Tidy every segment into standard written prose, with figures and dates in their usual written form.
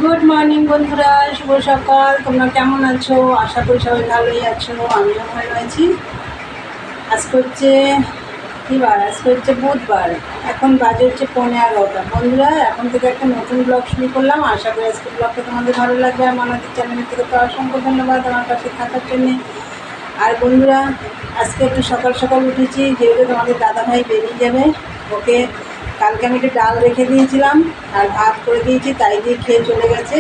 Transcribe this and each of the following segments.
Good morning বন্ধুরা, শুভ সকাল। তোমরা কেমন আছো? আশা করি সবাই ভালোই আছো, আমিও ভালো আছি। আজকে হচ্ছে কী বার? আজকে হচ্ছে বুধবার। এখন বাজে হচ্ছে 11:30। বন্ধুরা, এখন থেকে একটা নতুন ব্লগ শুরু করলাম। আশা করি আজকে ব্লগটা তোমাদের ভালো লাগবে। আর আমাদের চ্যানেলের থেকে তো অসংখ্য ধন্যবাদ আমার পাশে থাকার জন্যে। আর বন্ধুরা, আজকে একটু সকাল সকাল উঠেছি, যেহেতু তোমাদের দাদাভাই বেরিয়ে যাবে। ওকে কালকে আমি একটু ডাল রেখে দিয়েছিলাম আর ভাত করে দিয়েছি, তাই দিয়ে খেয়ে চলে গেছে।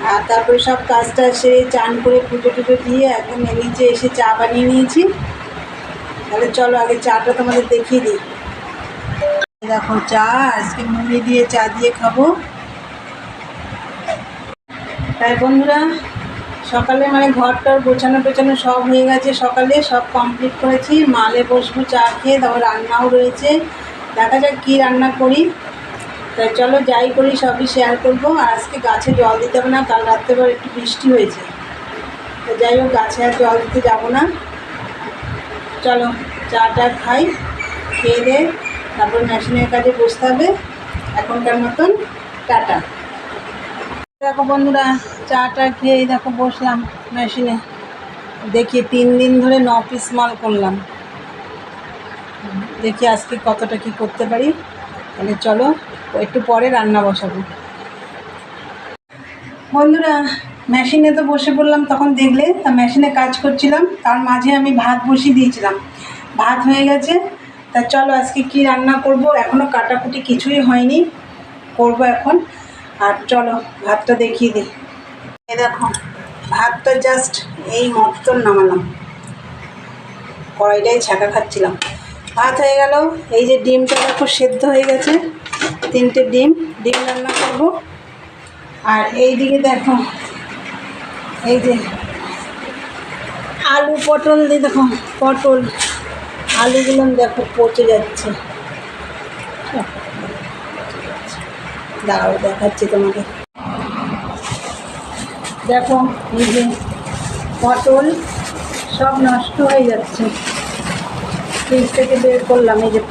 আর তারপরে সব কাজটা সেরে চান করে পুজো টুজো দিয়ে একদম নিচে এসে চা বানিয়ে নিয়েছি। তাহলে চলো আগে চাটা তোমাদের দেখিয়ে দিই। দেখো চা, আজকে মুড়ি দিয়ে চা দিয়ে খাবো। তাই বন্ধুরা, সকালে ঘরটার গোছানো টোছানো সব হয়ে গেছে, সকালে সব কমপ্লিট করেছি। মালে বসবো চা খেয়ে, তারপর রান্নাও রয়েছে। দেখা যাক কী রান্না করি। তাই চলো যাই করি সবই শেয়ার করবো। আর আজকে গাছে জল দিতে হবে না, কাল রাত্রেবার একটু বৃষ্টি হয়েছে, তো যাই হোক গাছে আর জল দিতে যাবো না। চলো চাটা খাই, খেয়ে দে তারপর মেশিনের কাজে বসতে হবে। এখনকার মতন টাটা। দেখো বন্ধুরা, চাটা খেয়ে দেখো বসলাম মেশিনে। দেখি 3 দিন ধরে 9 পিস মাল করলাম। দেখি আজকে কতটা কি করতে পারি। তাহলে চলো একটু পরে রান্না বসাবো। বন্ধুরা, মেশিনে তো বসে পড়লাম, তখন দেখলে তা মেশিনে কাজ করছিলাম, তার মাঝে আমি ভাত বসিয়ে দিয়েছিলাম। ভাত হয়ে গেছে। তা চলো আজকে কি রান্না করব, এখনও কাটাকুটি কিছুই হয়নি, করব এখন। আর চলো ভাতটা দেখিয়ে দিই। এই দেখো ভাতটা জাস্ট এই মতন নামালাম, কড়াইটাই ছাঁকা খাচ্ছিলাম। ভাত হয়ে গেল। এই যে ডিমটা দেখো সেদ্ধ হয়ে গেছে, 3টে ডিম রান্না করব। আর এই দিকে দেখো এই যে আলু পটল দিয়ে, দেখো পটল আলুগুলো দেখো পচে যাচ্ছে। দাঁড়াও দেখাচ্ছি তোমাদের। দেখো এই যে পটল সব নষ্ট হয়ে যাচ্ছে, ফ্রিজ থেকে বের করলাম। এই যে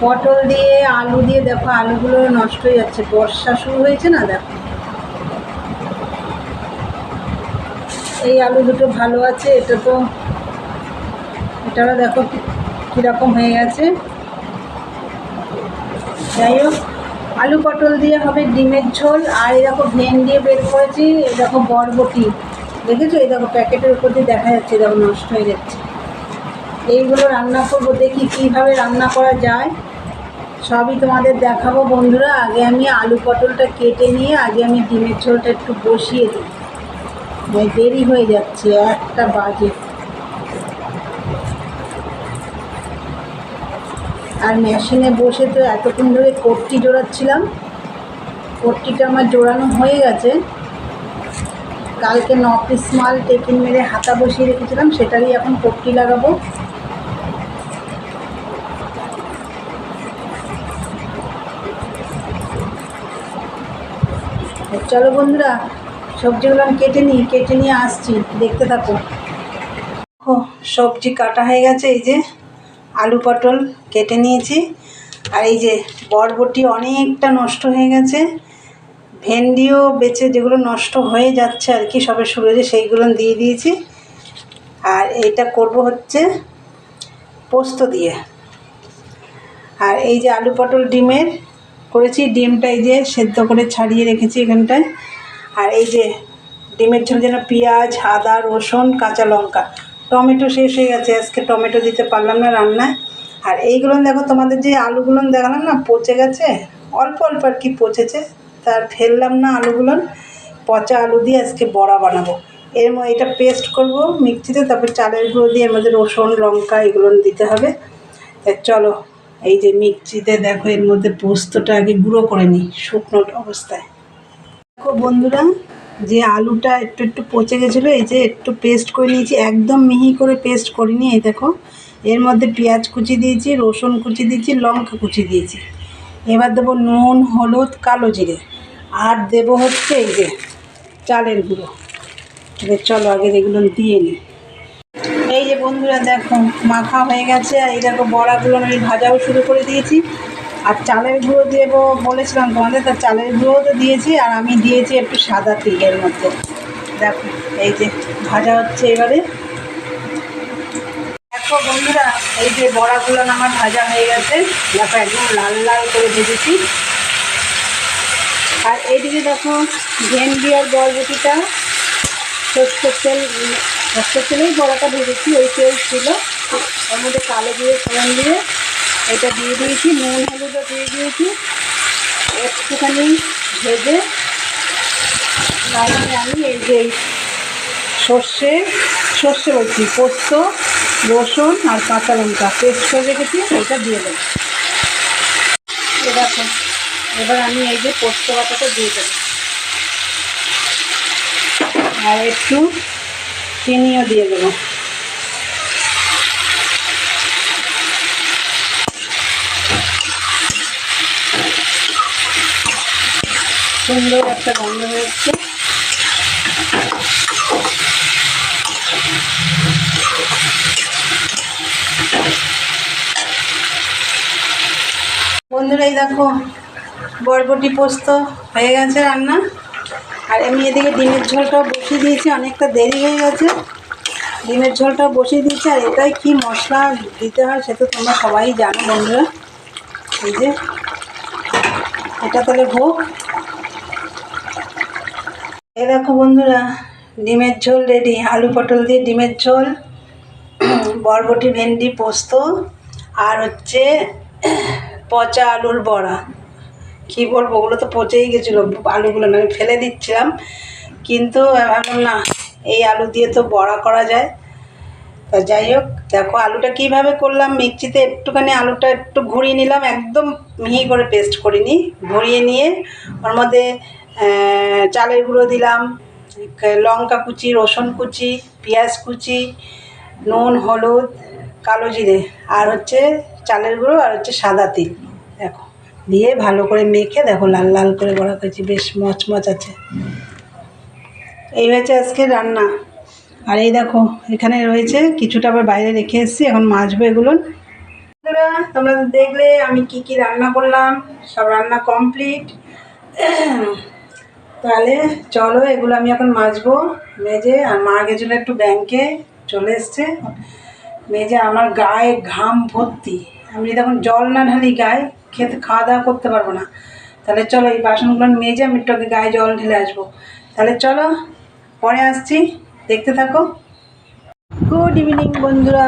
পটল দিয়ে আলু দিয়ে দেখো আলুগুলো নষ্ট হয়ে যাচ্ছে, বর্ষা শুরু হয়েছে না। দেখো এই আলু দুটো ভালো আছে, এটারও দেখো কীরকম হয়ে গেছে। যাই হোক, আলু পটল দিয়ে হবে ডিমের ঝোল। আর এই দেখো ভেন্ডি বের করেছি, এই দেখো বরবটি দেখেছো, এই দেখো প্যাকেটের উপর দিয়ে দেখা যাচ্ছে, দেখো নষ্ট হয়ে যাচ্ছে। এইগুলো রান্না করবো, দেখি কীভাবে রান্না করা যায়, সবই তোমাদের দেখাবো বন্ধুরা। আগে আমি আলু পটলটা কেটে নিয়ে আগে আমি ডিমের ঝোলটা একটু বসিয়ে দিই, দেরি হয়ে যাচ্ছে, 1টা বাজে। আর মেশিনে বসে তো এতক্ষণ ধরে কট্টি জোড়াচ্ছিলাম, কট্টিটা আমার জোড়ানো হয়ে গেছে। কালকে 9 পিস মাল টেকিং মেরে হাতা বসিয়ে রেখেছিলাম, সেটারই এখন কট্টি লাগাবো। চলো বন্ধুরা, সবজিগুলো আমি কেটে নিয়ে আসছি, দেখতে থাকো। সবজি কাটা হয়ে গেছে, এই যে আলু পটল কেটে নিয়েছি। আর এই যে বরবটি অনেকটা নষ্ট হয়ে গেছে, ভেন্ডিও বেচে যেগুলো নষ্ট হয়ে যাচ্ছে আর কি, সবে শুরু হয়েছে, সেইগুলো দিয়ে দিয়েছি। আর এইটা করব হচ্ছে পোস্ত দিয়ে। আর এই যে আলু পটল ডিমের করেছি, ডিমটা এই যে সেদ্ধ করে ছাড়িয়ে রেখেছি এখানটায়। আর এই যে ডিমের ঝোল যেন পেঁয়াজ, আদা, রসুন, কাঁচা লঙ্কা, টমেটো শেষ হয়ে গেছে, আজকে টমেটো দিতে পারলাম না রান্নায়। আর এইগুলো দেখো, তোমাদের যে আলুগুলো দেখালাম না পচে গেছে, অল্প অল্প আর কি পচেছে, তার ফেললাম না আলুগুলো। পচা আলু দিয়ে আজকে বড়া বানাবো। এটা পেস্ট করব মিক্সিতে, তারপর চালের গুঁড়ো দিয়ে এর মধ্যে রসুন, লঙ্কা এগুলো দিতে হবে। চলো এই যে মিক্সিতে দেখো এর মধ্যে পোস্তটা আগে গুঁড়ো করে নিই শুকনো অবস্থায়। দেখো বন্ধুরা, যে আলুটা একটু পচে গেছিলো, এই যে একটু পেস্ট করে নিয়েছি, একদম মিহি করে পেস্ট করিনি। এই দেখো এর মধ্যে পেঁয়াজ কুচি দিয়েছি, রসুন কুচি দিয়েছি, লঙ্কা কুচি দিয়েছি। এবার দেবো নুন, হলুদ, কালো জিরে, আর দেবো হচ্ছে এই যে চালের গুঁড়ো। চলো আগে এগুলো দিয়ে নিই। এই যে বন্ধুরা দেখো মাখা হয়ে গেছে। আর এই দেখো বড়াগুলো আমি ভাজাও শুরু করে দিয়েছি। আর চালের গুঁড়ো দেবো বলেছিলাম তোমাদের, তার চালের গুঁড়োও তো দিয়েছি, আর আমি দিয়েছি একটু সাদা তিলের মধ্যে। দেখো এই যে ভাজা হচ্ছে এবারে। দেখো বন্ধুরা, এই যে বড়াগুলো আমার ভাজা হয়ে গেছে, দেখো একদম লাল লাল করে ভেজেছি। আর এইদিকে দেখো ভেন্ডি আর বরবটিটা সর্ষের তেলেই বড়াটা ভেজেছি, ওই তেল ছিল, ওর মধ্যে কালো দিয়ে ফোড়ন দিয়ে এটা দিয়ে দিয়েছি, নুন হলুদও দিয়ে দিয়েছি। একটুখানি ভেজে তারপরে আমি এই যে সর্ষে বলছি পোস্ত, রসুন আর কাঁচা লঙ্কা পেস্ট করে রেখেছি, এটা দিয়ে দেবো। এবার আমি এই যে পোস্ত বাটাটা দিয়ে দেবো, আর একটু চিনিও দিয়ে দেবো। সুন্দর একটা গন্ধ হয়েছে। বন্ধুরা এই দেখো বরবটি পোস্ত হয়ে গেছে রান্না। আর আমি এদিকে ডিমের ঝোলটাও বসিয়ে দিয়েছি, অনেকটা দেরি হয়ে গেছে, ডিমের ঝোলটাও বসিয়ে দিয়েছি। আর এটাই কি মশলা দিতে হয় সে তো তোমরা সবাই জানো বন্ধুরা। এই যে এটা তাহলে হোক। এই দেখো বন্ধুরা ডিমের ঝোল রেডি, আলু পটল দিয়ে ডিমের ঝোল, বরবটি ভেন্ডি পোস্ত, আর হচ্ছে পচা আলুর বড়া। কী বলবো, ওগুলো তো পচেই গেছিলো আলুগুলো, আমি ফেলে দিচ্ছিলাম, কিন্তু ভাবলাম না এই আলু দিয়ে তো বড়া করা যায়। তা যাই হোক, দেখো আলুটা কীভাবে করলাম, মিক্সিতে একটুখানি আলুটা একটু ঘুরিয়ে নিলাম, একদম মিহি করে পেস্ট করিনি, ঘুরিয়ে নিয়ে ওর মধ্যে চালের গুঁড়ো দিলাম, লঙ্কা কুচি, রসুন কুচি, পেঁয়াজ কুচি, নুন হলুদ, কালো জিরে, আর হচ্ছে চালের গুঁড়ো, আর হচ্ছে সাদা তিল, দেখো দিয়ে ভালো করে মেখে দেখো লাল লাল করে বড়া করেছি, বেশ মচমচ আছে। এই হয়েছে আজকে রান্না। আর এই দেখো এখানে রয়েছে কিছুটা, আবার বাইরে রেখে এসেছি, এখন মাজবো এগুলো। তোমরা দেখলে আমি কি কি রান্না করলাম, সব রান্না কমপ্লিট। তাহলে চলো এগুলো আমি এখন মাজবো, মেজে। আর মা গেছিলো একটু ব্যাংকে, চলে এসছে, মেজে আমার গায়ে ঘাম ভর্তি, আমি যদি এখন জল না ঢালি গায়ে খাওয়া দাওয়া করতে পারবো না। তাহলে চলো এই বাসনগুলো মেজে আমি একটু গায়ে জল ঢেলে আসবো। তাহলে চলো পরে আসছি, দেখতে থাকো। গুড ইভিনিং বন্ধুরা,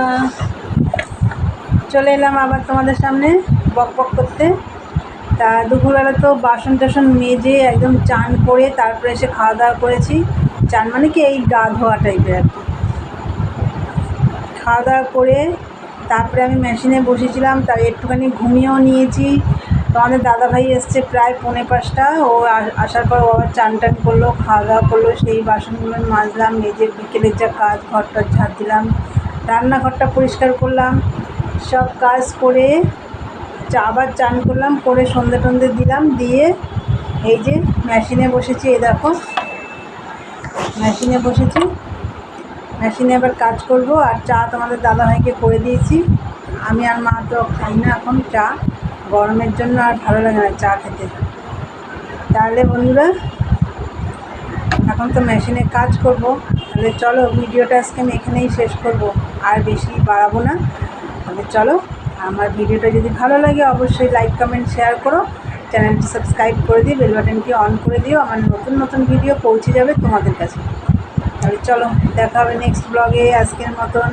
চলে এলাম আবার তোমাদের সামনে বক বক করতে। তা দুপুরবেলা তো বাসন টাসন মেজে একদম চান করে তারপরে এসে খাওয়া দাওয়া করেছি। চান মানে কি এই গা ধোয়া টাইপের আর কি। খাওয়া দাওয়া করে তারপরে আমি মেশিনে বসেছিলাম, তার একটুখানি ঘুমিয়েও নিয়েছি। তো আমাদের দাদাভাই এসছে প্রায় 4:45, ও আসার পর ও আবার চান টান করলো, খাওয়া দাওয়া করলো, সেই বাসনগুলো মাজলাম, মেজে বিকেলের যা কাজ, ঘরটা ঝাড় দিলাম, রান্নাঘরটা পরিষ্কার করলাম, সব কাজ করে আবার চান করলাম, করে সন্ধ্যে টন্ধে দিলাম, দিয়ে এই যে মেশিনে বসেছি। এই দেখো মেশিনে বসেছি, মেশিনে এবার কাজ করব। আর চা তোমাদের দাদাভাইকে করে দিয়েছি, আমি আর মা তো খাই না এখন চা, গরমের জন্য আর ভালো লাগে না চা খেতে। তাহলে বন্ধুরা এখন তো মেশিনে কাজ করব, তাহলে চলো ভিডিওটা আজকে আমি এখানেই শেষ করব, আর বেশি বাড়াবো না। তাহলে চলো, আমার ভিডিওটা যদি ভালো লাগে অবশ্যই লাইক কমেন্ট শেয়ার করো, চ্যানেলটি সাবস্ক্রাইব করে দিও, বেল বাটনটি অন করে দিও, আমার নতুন নতুন ভিডিও পৌঁছে যাবে তোমাদের কাছে। তাহলে চলো দেখা হবে নেক্সট ব্লগে। আজকের মতন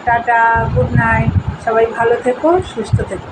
টাটা, গুড নাইট, সবাই ভালো থেকো, সুস্থ থেকো।